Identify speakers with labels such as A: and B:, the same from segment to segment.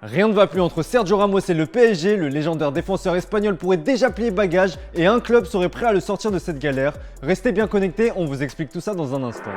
A: Rien ne va plus entre Sergio Ramos et le PSG, le légendaire défenseur espagnol pourrait déjà plier bagages et un club serait prêt à le sortir de cette galère. Restez bien connectés, on vous explique tout ça dans un instant.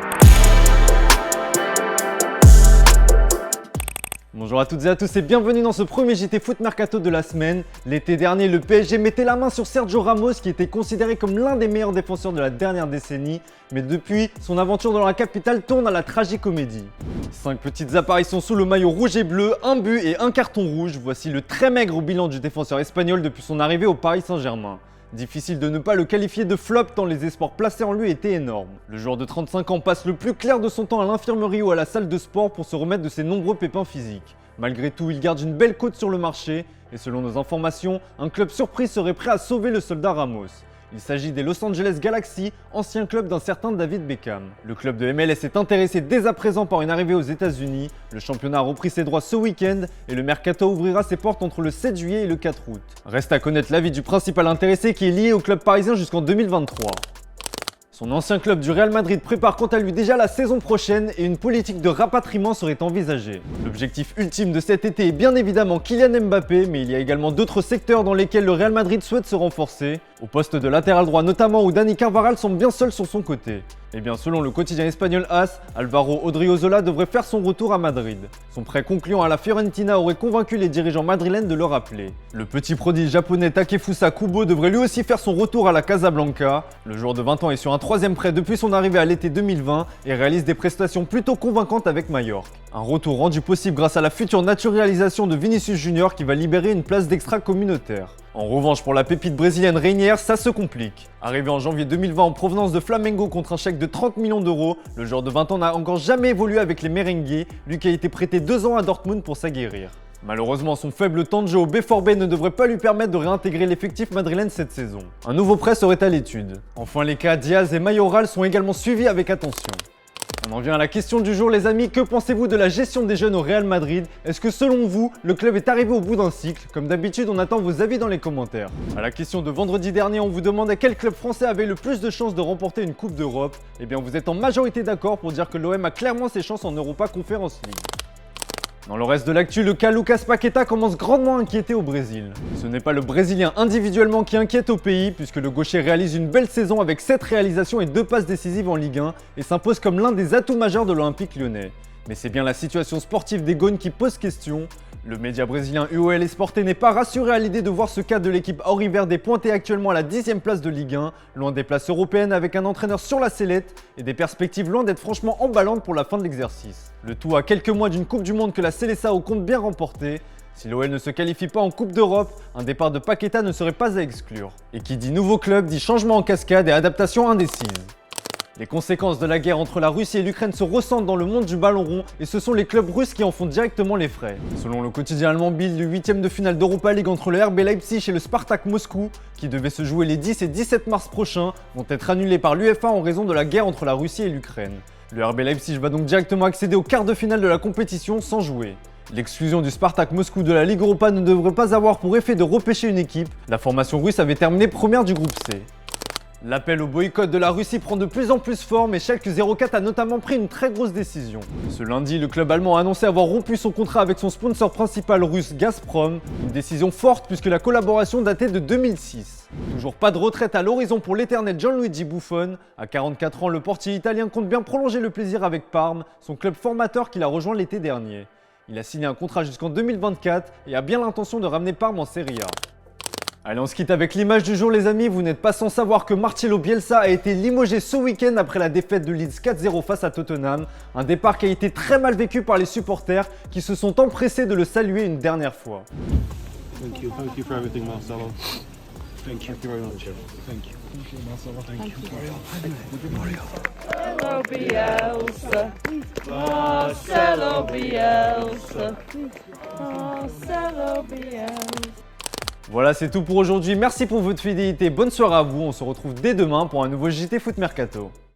A: Bonjour à toutes et à tous et bienvenue dans ce premier JT Foot Mercato de la semaine. L'été dernier, le PSG mettait la main sur Sergio Ramos qui était considéré comme l'un des meilleurs défenseurs de la dernière décennie. Mais depuis, son aventure dans la capitale tourne à la tragicomédie. 5 petites apparitions sous le maillot rouge et bleu, un but et un carton rouge. Voici le très maigre bilan du défenseur espagnol depuis son arrivée au Paris Saint-Germain. Difficile de ne pas le qualifier de flop tant les espoirs placés en lui étaient énormes. Le joueur de 35 ans passe le plus clair de son temps à l'infirmerie ou à la salle de sport pour se remettre de ses nombreux pépins physiques. Malgré tout, il garde une belle cote sur le marché et selon nos informations, un club surprise serait prêt à sauver le soldat Ramos. Il s'agit des Los Angeles Galaxy, ancien club d'un certain David Beckham. Le club de MLS est intéressé dès à présent par une arrivée aux États-Unis. Le championnat a repris ses droits ce week-end et le mercato ouvrira ses portes entre le 7 juillet et le 4 août. Reste à connaître l'avis du principal intéressé qui est lié au club parisien jusqu'en 2023. Son ancien club du Real Madrid prépare quant à lui déjà la saison prochaine et une politique de rapatriement serait envisagée. L'objectif ultime de cet été est bien évidemment Kylian Mbappé, mais il y a également d'autres secteurs dans lesquels le Real Madrid souhaite se renforcer. Au poste de latéral droit notamment où Dani Carvajal semble bien seul sur son côté. Et bien selon le quotidien espagnol AS, Alvaro Odriozola devrait faire son retour à Madrid. Son prêt concluant à la Fiorentina aurait convaincu les dirigeants madrilènes de le rappeler. Le petit prodige japonais Takefusa Kubo devrait lui aussi faire son retour à la Casablanca. Le joueur de 20 ans est sur un troisième prêt depuis son arrivée à l'été 2020 et réalise des prestations plutôt convaincantes avec Majorque. Un retour rendu possible grâce à la future naturalisation de Vinicius Junior qui va libérer une place d'extra communautaire. En revanche, pour la pépite brésilienne Reinier, ça se complique. Arrivé en janvier 2020 en provenance de Flamengo contre un chèque de 30 millions d'euros, le joueur de 20 ans n'a encore jamais évolué avec les merengues, lui qui a été prêté 2 ans à Dortmund pour s'aguerrir. Malheureusement, son faible temps de jeu au BVB ne devrait pas lui permettre de réintégrer l'effectif madrilène cette saison. Un nouveau prêt serait à l'étude. Enfin, les cas Diaz et Mayoral sont également suivis avec attention. On en vient à la question du jour les amis, que pensez-vous de la gestion des jeunes au Real Madrid? Est-ce que selon vous, le club est arrivé au bout d'un cycle? Comme d'habitude, on attend vos avis dans les commentaires. À la question de vendredi dernier, on vous demandait quel club français avait le plus de chances de remporter une Coupe d'Europe. Eh bien vous êtes en majorité d'accord pour dire que l'OM a clairement ses chances en Europa Conference League. Dans le reste de l'actu, le cas Lucas Paqueta commence grandement à inquiéter au Brésil. Ce n'est pas le Brésilien individuellement qui inquiète au pays, puisque le gaucher réalise une belle saison avec 7 réalisations et 2 passes décisives en Ligue 1 et s'impose comme l'un des atouts majeurs de l'Olympique lyonnais. Mais c'est bien la situation sportive des Gaunes qui pose question. Le média brésilien UOL Esporte n'est pas rassuré à l'idée de voir ce cas de l'équipe auriverde pointé actuellement à la 10e place de Ligue 1, loin des places européennes avec un entraîneur sur la sellette et des perspectives loin d'être franchement emballantes pour la fin de l'exercice. Le tout à quelques mois d'une Coupe du Monde que la Seleção compte bien remporter. Si l'OL ne se qualifie pas en Coupe d'Europe, un départ de Paqueta ne serait pas à exclure. Et qui dit nouveau club dit changement en cascade et adaptation indécise. Les conséquences de la guerre entre la Russie et l'Ukraine se ressentent dans le monde du ballon rond et ce sont les clubs russes qui en font directement les frais. Selon le quotidien allemand Bild, le 8e de finale d'Europa League entre le RB Leipzig et le Spartak Moscou, qui devait se jouer les 10 et 17 mars prochains, vont être annulés par l'UEFA en raison de la guerre entre la Russie et l'Ukraine. Le RB Leipzig va donc directement accéder au quart de finale de la compétition sans jouer. L'exclusion du Spartak Moscou de la Ligue Europa ne devrait pas avoir pour effet de repêcher une équipe. La formation russe avait terminé première du groupe C. L'appel au boycott de la Russie prend de plus en plus forme et Schalke 04 a notamment pris une très grosse décision. Ce lundi, le club allemand a annoncé avoir rompu son contrat avec son sponsor principal russe Gazprom, une décision forte puisque la collaboration datait de 2006. Toujours pas de retraite à l'horizon pour l'éternel Gianluigi Buffon. À 44 ans, le portier italien compte bien prolonger le plaisir avec Parme, son club formateur qu'il a rejoint l'été dernier. Il a signé un contrat jusqu'en 2024 et a bien l'intention de ramener Parme en Serie A. Allez, on se quitte avec l'image du jour les amis, vous n'êtes pas sans savoir que Marcelo Bielsa a été limogé ce week-end après la défaite de Leeds 4-0 face à Tottenham, un départ qui a été très mal vécu par les supporters qui se sont empressés de le saluer une dernière fois.
B: Thank you for everything, Marcelo. Thank you very much. Thank you. Thank you, Marcelo. Thank you.
C: Marcelo Bielsa. Marcelo Bielsa.
A: Voilà, c'est tout pour aujourd'hui. Merci pour votre fidélité. Bonne soirée à vous. On se retrouve dès demain pour un nouveau JT Foot Mercato.